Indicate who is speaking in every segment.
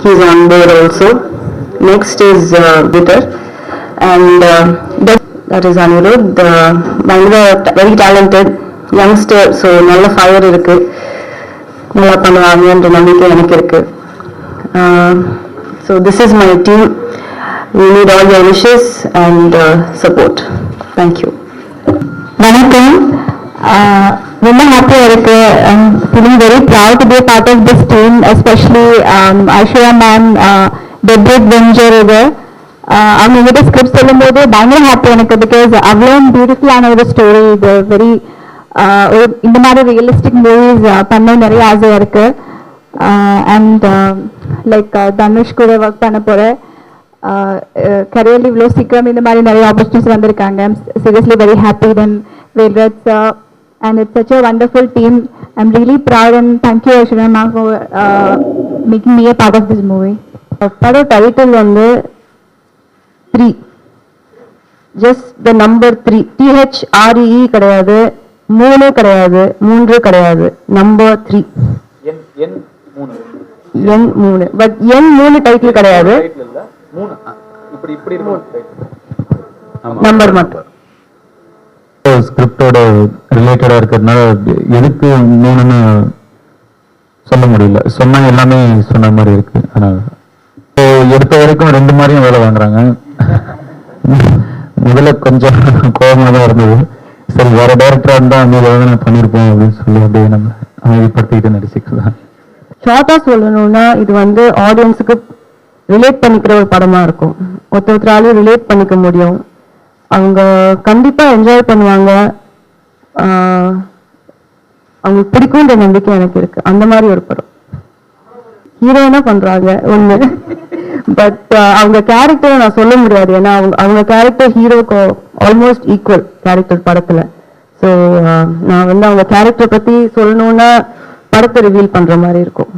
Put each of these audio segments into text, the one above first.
Speaker 1: he's on board also. Next is Bitter, and that is Anirudh. Very talented youngster, so நல்ல fire இருக்கு, நல்லா பண்ணுவாங்கன்ற நம்பிக்கை எனக்கு இருக்கு. So this is my team. We need all your wishes and support. Thank you.
Speaker 2: வணக்கம். ரொம்ப ஹாப்பியாக இருக்கு. I'm feeling very proud to be a part of this team, especially Aishwarya ma'am, Debret Venture இது அவங்க எங்கிட்ட ஸ்கிரிப்ட் சொல்லும்போது பயங்கர happy எனக்கு. பிகாஸ் அவ்வளோ பியூட்டிஃபுல்லான ஒரு ஸ்டோரி இது. வெரி இந்த மாதிரி ரியலிஸ்டிக் மூவிஸ் பண்ண நிறைய ஆசையாக இருக்கு. அண்ட் லைக் தனுஷ் கூட ஒர்க் பண்ண போகிறேன். கரியர்ல இவ்வளோ சீக்கிரம் இந்த மாதிரி நிறைய ஆப்பர்ச்சுனிட்டிஸ் வந்திருக்காங்க. Seriously very happy. Then Velraj and it's such a wonderful team. I'm really proud and thank you Aishwarya ma'am for making me a part of this movie.
Speaker 1: படம் டைட்டில் வந்து 3, just the number 3, THRE கிடையாது, 3 கிடையாது, 3 கிடையாது, number 3, N3. But N3 title கிடையாது, number மட்டும்.
Speaker 3: ஸ்கிரிப்டோட ரிலேட்டடா இருக்கிறதுனால எதுக்கு 3ன்னு சொல்ல முடியல. சொன்னா எல்லாமே சொன்ன மாதிரி இருக்கு. அதனால எடுத்த வரைக்கும் 2 மாதிரியும் வேலை வாங்குறாங்க. முதல்ல கொஞ்சம் கோபமா தான் இருந்தது. சரி வேற டைரக்டரா இருந்தா அந்த வேலை நான் பண்ணிருப்போம் அப்படின்னு சொல்லி அப்படியே நம்ம அமைதிப்படுத்திக்கிட்டு நடிச்சுக்கலாம்.
Speaker 1: ஷார்ட்டா சொல்லணும்னா இது வந்து ஆடியன்ஸுக்கு ரிலேட் பண்ணிக்கிற ஒரு படமா இருக்கும். ஒருத்தராலையும் ரிலேட் பண்ணிக்க முடியும். அவங்க கண்டிப்பா என்ஜாய் பண்ணுவாங்க. அவங்களுக்கு பிடிக்கும்ன்ற நம்பிக்கை எனக்கு இருக்கு. அந்த மாதிரி ஒரு படம். ஹீரோயினா பண்றாங்க ஒண்ணு, பட் அவங்க கேரக்டரை நான் சொல்ல முடியாது. ஏன்னா அவங்க கேரக்டர் ஹீரோக்கு ஆல்மோஸ்ட் ஈக்குவல் கேரக்டர் படத்துல. ஸோ நான் வந்து அவங்க கேரக்டர் பத்தி சொல்லணும்னா படத்தை ரிவீல் பண்ற மாதிரி இருக்கும்.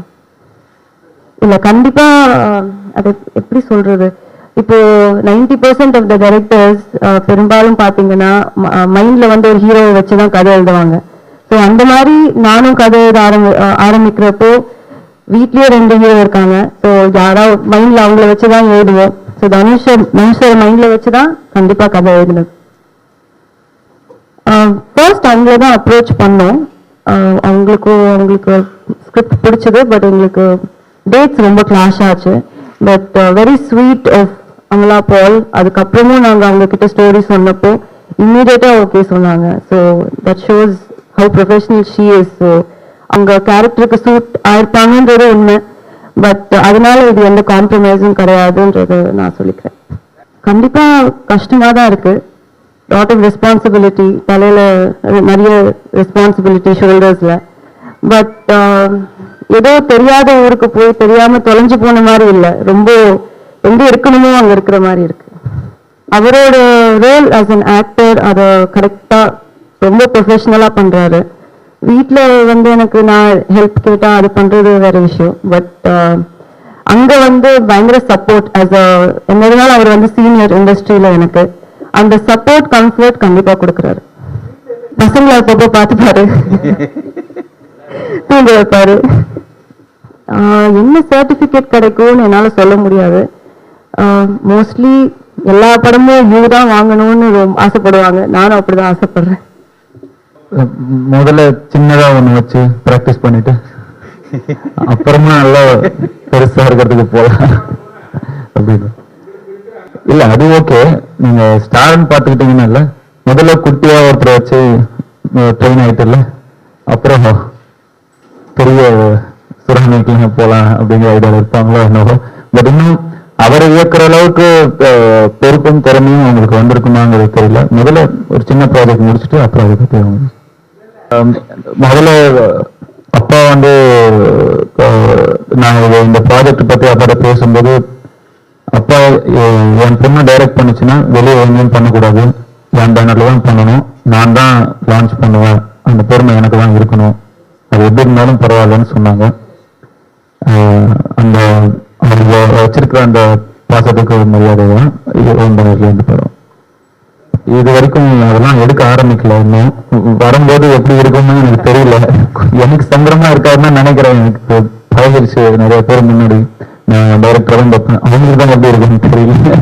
Speaker 1: இல்ல கண்டிப்பா அதை எப்படி சொல்றது, இப்போ 90% ஆஃப் த டைரக்டர்ஸ் பெரும்பாலும் பாத்தீங்கன்னா மைண்ட்ல வந்து ஒரு ஹீரோவை வச்சுதான் கதை எழுதுவாங்க. ஸோ அந்த மாதிரி நானும் கதை எழுத ஆரம்பிக்கிறப்போ வீட்லயே 2 ஹீரோ இருக்காங்க. ஸோ யாராவது மைண்ட்ல அவங்கள வச்சுதான் எழுதுவோம். ஸோ தனுஷர் மைண்ட்ல வச்சுதான் கண்டிப்பா கதை எழுதுனது. ஃபர்ஸ்ட் அவங்கள தான் அப்ரோச் பண்ணோம். அவங்களுக்கு ஸ்கிரிப்ட் பிடிச்சது. பட் எங்களுக்கு டேட்ஸ் ரொம்ப கிளாஷ் ஆச்சு. But very sweet of Amala Paul. அதுக்கப்புறமும் நாங்கள் அவங்க கிட்ட ஸ்டோரி சொன்னப்போ இம்மீடியட்டா ஓகே சொன்னாங்க. So that shows how professional she is. ஸோ அவங்க கேரக்டருக்கு சூட் ஆயிருப்பாங்கன்றது உண்மை. பட் அதனால இது எந்த காம்ப்ரமைஸும் கிடையாதுன்றது நான் சொல்லிக்கிறேன். கண்டிப்பா கஷ்டமா தான் இருக்கு. லாட் ஆஃப் ரெஸ்பான்சிபிலிட்டி, தலையில நிறைய ரெஸ்பான்சிபிலிட்டி ஷோல்டர்ஸ்ல. பட் ஏதோ தெரியாத ஊருக்கு போய் தெரியாம தொலைஞ்சு போன மாதிரி இல்லை. ரொம்ப எங்க இருக்கணுமோ அங்க இருக்கிற மாதிரி இருக்கு. அவரோட ரோல் ஆஸ் அன் ஆக்டர் அதை கரெக்டா ரொம்ப ப்ரொஃபஷனலா பண்றாரு. வீட்டுல வந்து எனக்கு நான் ஹெல்ப் கேட்டா அது பண்றது வேற விஷயம். பட் அங்க வந்து பயங்கர சப்போர்ட். என்ன இருந்தாலும் அவர் வந்து சீனியர் இண்டஸ்ட்ரியில எனக்கு அந்த சப்போர்ட் கம்ஃபர்ட் கண்டிப்பா கொடுக்குறாரு. பசங்களை அப்பப்போ பார்த்துப்பாரு, தூங்க வைப்பாரு. என்ன சர்டிபிகேட் கிடைக்கும்னு என்னால சொல்ல முடியாது. மோஸ்ட்லி எல்லா படமும் யூ தான் வாங்கணும்னு ஆசைப்படுவாங்க. நானும் அப்படிதான் ஆசைப்படுறேன்.
Speaker 3: முதல்ல சின்னதா ஒண்ணு வச்சு பிராக்டிஸ் பண்ணிட்டு அப்புறமா நல்லா பெருசா இருக்கிறதுக்கு போலாம் அப்படின்னு. இல்ல அது ஓகே. நீங்க ஸ்டார்னு பாத்துக்கிட்டீங்கன்னா இல்ல, முதல்ல குட்டியா ஒருத்தர் வச்சு ட்ரெயின் ஆயிட்டு அப்புறம் பெரிய சுரங்கங்களுக்கு போலாம் அப்படிங்கிற ஐடியா இருப்பாங்களோ என்னவோ. பட் இன்னும் அவரை இயக்குற அளவுக்கு பொறுப்பும் திறமையும் அவங்களுக்கு வந்திருக்குமாங்கிறது தெரியல. முதல்ல ஒரு சின்ன ப்ராஜெக்ட் முடிச்சுட்டு அப்புறம் அதை பத்தி முதல்ல அப்பா வந்து நான் இந்த ப்ராஜெக்ட் பத்தி அப்பா பேசும்போது, அப்பா என் பொண்ணு டைரக்ட் பண்ணுச்சுன்னா வெளியே எங்கேயும் பண்ணக்கூடாது, என் பேனர்ல தான் பண்ணணும், நான் தான் லான்ச் பண்ணுவேன், அந்த பொறுமை எனக்கு தான் இருக்கணும், அது எப்படி இருந்தாலும் பரவாயில்லன்னு சொன்னாங்க. அந்த அவங்க வச்சிருக்கிற அந்த பாசத்துக்கு மரியாதை தான் இருந்து போறோம். இது வரைக்கும் அதெல்லாம் எடுக்க ஆரம்பிக்கல. இன்னும் வரும்போது எப்படி இருக்கும்னு எனக்கு தெரியல. எனக்கு சங்கரமா இருக்காதுன்னு நினைக்கிறேன். எனக்கு பழகிருச்சு நிறைய பேர் முன்னாடி. நான் டைரக்டர் தான் பார்ப்பேன், அவங்களுக்கு தான் எப்படி இருக்குன்னு தெரியல.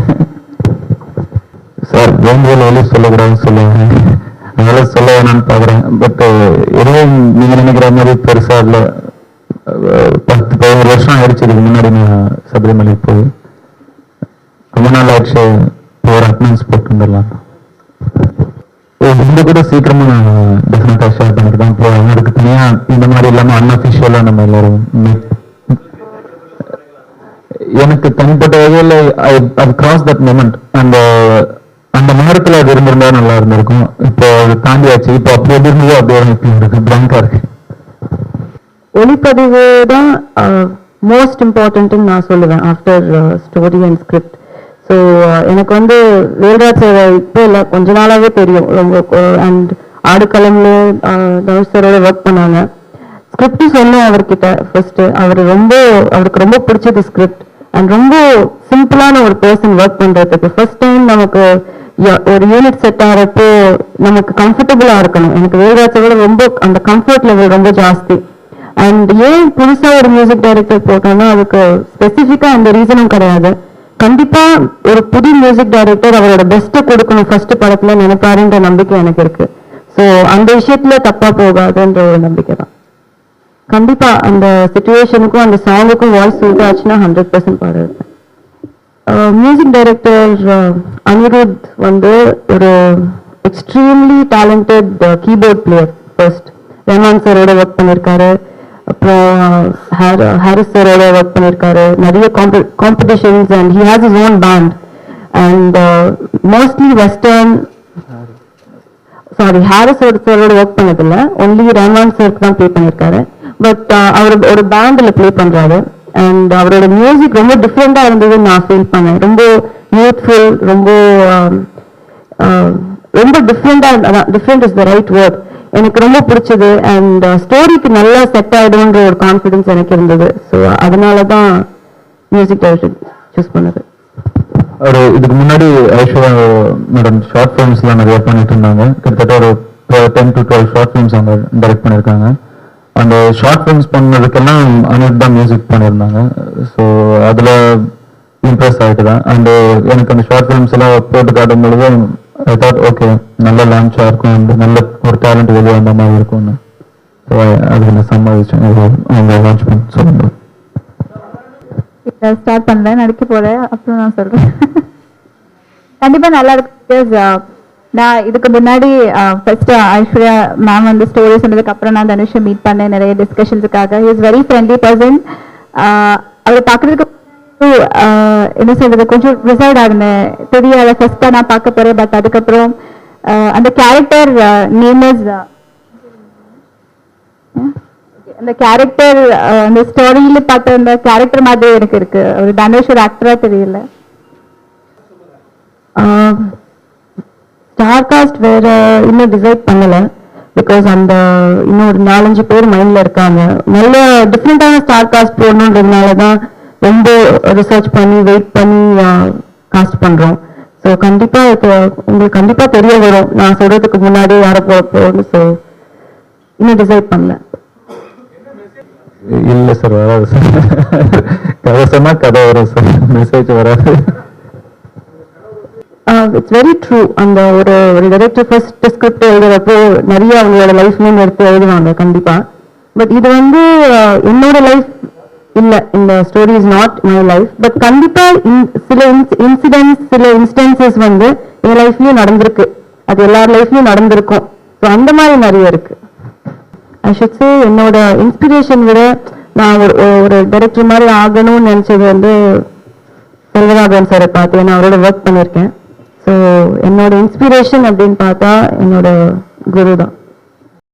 Speaker 3: சார் வேண்டுகோள் வெளியே சொல்லக்கூடாதுன்னு சொல்லுவாங்க, அதனால சொல்ல வேணான்னு பாக்குறேன். பட் எதுவும் நீங்க நினைக்கிற மாதிரி பெருசா இல்ல. 10-11 வருஷம் ஆயிடுச்சு இதுக்கு முன்னாடி நான் சபரிமலை போய். ரொம்ப நாள் ஆயிடுச்சு, ஒரு அட்டனன்ஸ் போட்டு வந்துடலாம். இந்த கூட சீக்கிரமா நான் டெஃபினட்டா ஷேர் பண்ணிட்டு தான் போவேன். அதுக்கு தனியா இந்த மாதிரி இல்லாம அன்அபிஷியலா நம்ம எல்லாரும் எனக்கு தனிப்பட்ட வகையில அது கிராஸ் தட் மொமெண்ட். அந்த அந்த நேரத்துல அது இருந்திருந்தா நல்லா இருந்திருக்கும். இப்போ அது தாண்டியாச்சு. இப்போ அப்படி எப்படி இருந்ததோ அப்படியே இருக்கு, பிளாங்கா இருக்கு.
Speaker 1: ஒளிப்பதிவு தான் மோஸ்ட் இம்பார்ட்டன்ட்னு நான் சொல்லுவேன் after story and script. So எனக்கு வந்து வேல்ராஜ் சார் இப்போ இல்லை, கொஞ்ச நாளாவே தெரியும் ரொம்ப. அண்ட் ஆடுகளம்ல தனுஷ் சாரோட ஒர்க் பண்ணாங்க. ஸ்கிரிப்ட் சொன்னோம் அவர்கிட்ட ஃபர்ஸ்ட். அவருக்கு ரொம்ப பிடிச்சது ஸ்கிரிப்ட். அண்ட் ரொம்ப சிம்பிளான ஒரு பர்சன் ஒர்க் பண்றதுக்கு. ஃபர்ஸ்ட் டைம் நமக்கு ஒரு யூனிட் செட் ஆகிறப்போ நமக்கு கம்ஃபர்டபுளா இருக்கணும். எனக்கு வேல்ராஜ் சாரோட ரொம்ப அந்த கம்ஃபர்ட் லெவல் ரொம்ப ஜாஸ்தி. அண்ட் ஏன் புதுசா ஒரு மியூசிக் டைரக்டர் போட்டோம்னா அதுக்கு ஸ்பெசிஃபிக்கா அந்த ரீசனும் கிடையாது. கண்டிப்பா ஒரு புது மியூசிக் டைரக்டர் அவரோட பெஸ்ட்டை கொடுக்கணும் ஃபர்ஸ்ட் படத்துல நினைப்பாருன்ற நம்பிக்கை எனக்கு இருக்கு. ஸோ அந்த விஷயத்துல தப்பா போகாதுன்ற ஒரு நம்பிக்கை தான். கண்டிப்பா அந்த சிச்சுவேஷனுக்கும் அந்த சாங்குக்கும் வாய்ஸ் சூட் ஆச்சுன்னா 100% பாடுவேன். மியூசிக் டைரக்டர் அனிருத் வந்து ஒரு extremely talented keyboard player. First Rahman சாரோட ஒர்க் பண்ணியிருக்காரு, அப்புறம் ஹாரிஸ் சாரோட ஒர்க் பண்ணியிருக்காரு, நிறைய competitions. And he has his own band. And mostly western Harris சாரோட ஒர்க் பண்ணதில்லை, ஒன்லி ரஹ்மான் சாருக்கு தான் ப்ளே பண்ணியிருக்காரு. பட் அவர் ஒரு பேண்ட்ல ப்ளே பண்றாரு. அண்ட் அவரோட மியூசிக் ரொம்ப டிஃப்ரெண்டா இருந்ததுன்னு நான் ஃபீல் பண்ணேன். ரொம்ப யூத்ஃபுல், ரொம்ப ரொம்ப டிஃப்ரெண்டா. Different is the right word. எனக்கு ரொம்ப பிடிச்சது. அண்ட் ஸ்டோரிக்கு நல்லா செட் ஆயிடும்ன்ற ஒரு கான்ஃபிடன்ஸ் எனக்கு இருந்தது. ஸோ அதனால தான் மியூசிக் டைரக்டர் சூஸ் பண்ணது.
Speaker 3: ஒரு இதுக்கு முன்னாடி ஐஸ்வர்யா மேடம் ஷார்ட் ஃபிலிம்ஸ்லாம் நிறைய பண்ணிட்டு இருந்தாங்க. கிட்டத்தட்ட ஒரு 10 to 12 ஷார்ட் ஃபிலிம்ஸ் அவங்க டைரக்ட் பண்ணியிருக்காங்க. அந்த ஷார்ட் ஃபிலிம்ஸ் பண்ணதுக்கெல்லாம் அனிருத் தான் மியூசிக் பண்ணியிருந்தாங்க. ஸோ அதில் இம்ப்ரெஸ் ஆகிட்டு தான். அண்ட் எனக்கு அந்த ஷார்ட் ஃபிலிம்ஸ் எல்லாம் போட்டு காட்டும் பொழுது ஐ தாட் ஓகே, நல்ல லான்ச்சாக இருக்கும், அந்த நல்ல ஒரு டேலண்ட் வெளியே வந்த மாதிரி இருக்கும்னு. ஸோ அதுக்கு நான் சம்மதிச்சேன் அவங்க லான்ச் பண்ணி சொல்லுங்க.
Speaker 2: ஸ்டார்ட் பண்றேன், நடிக்க போறேன், அப்புறம் நான் சொல்றேன். கண்டிப்பா நல்லா இருக்கு. பிகாஸ் நான் இதுக்கு முன்னாடி ஃபர்ஸ்ட் ஐஸ்வர்யா மேம் வந்து ஸ்டோரி சொன்னதுக்கு அப்புறம் நான் தனுஷை மீட் பண்ணேன் நிறைய டிஸ்கஷன்ஸுக்காக. Is very friendly person. அவர் பார்க்கறதுக்கு என்ன சொல்றது, கொஞ்சம் ரிசர்வ் ஆகுனேன், தெரியாத ஃபர்ஸ்டா நான் பார்க்க போறேன். பட் அதுக்கப்புறம் அந்த கேரக்டர் நேம் இஸ் அந்த கேரக்டர் அந்த ஸ்டோரியில பார்த்த அந்த கேரக்டர் மாதிரி எனக்கு இருக்கு. ஒரு தனுஷ் ஒரு ஆக்டரா தெரியல.
Speaker 1: ஸ்டார் காஸ்ட் வேற இன்னும் டிசைட் பண்ணல. பிகாஸ் அந்த இன்னும் ஒரு 4-5 பேர் மைண்ட்ல இருக்காங்க. நல்ல டிஃப்ரெண்டான ஸ்டார் காஸ்ட் போடணுன்றதுனால தான் ரொம்ப ரிசர்ச் பண்ணி வெயிட் பண்ணி காஸ்ட் பண்றோம். ஸோ கண்டிப்பா உங்களுக்கு கண்டிப்பா தெரிய வரும் நான் சொல்றதுக்கு முன்னாடி யார போகணும். ஸோ இன்னும் டிசைட் பண்ணல.
Speaker 3: இல்ல சார், வராது சார். கதை சொன்னா கதை வரும் சார், மெசேஜ் வராது.
Speaker 1: It's very true. அந்த ஒரு டைரக்டர் ஃபர்ஸ்ட் ஸ்கிரிப்ட் எழுதுறப்போ நிறைய அவங்களோட லைஃப்லேயும் எடுத்து எழுதுவாங்க கண்டிப்பா. பட் இது வந்து என்னோட லைஃப் இல்ல, இந்த story is not my life. But கண்டிப்பா சில இன்சிடென்ட்ஸ், சில இன்ஸ்டன்சஸ் வந்து என் லைஃப்லயும் நடந்திருக்கு, அது எல்லார் லைஃப்லயும் நடந்திருக்கும். ஸோ அந்த மாதிரி நிறைய இருக்கு. ஐ ஷுட் சே என்னோட இன்ஸ்பிரேஷன் விட நான் ஒரு டைரக்டர் மாதிரி ஆகணும்னு நினைச்சது வந்து செல்வராகவன் சாரை பார்த்து, நான் அவரோட ஒர்க் பண்ணியிருக்கேன். ஸோ என்னோட இன்ஸ்பிரேஷன் அப்படின்னு பார்த்தா என்னோட குரு தான்.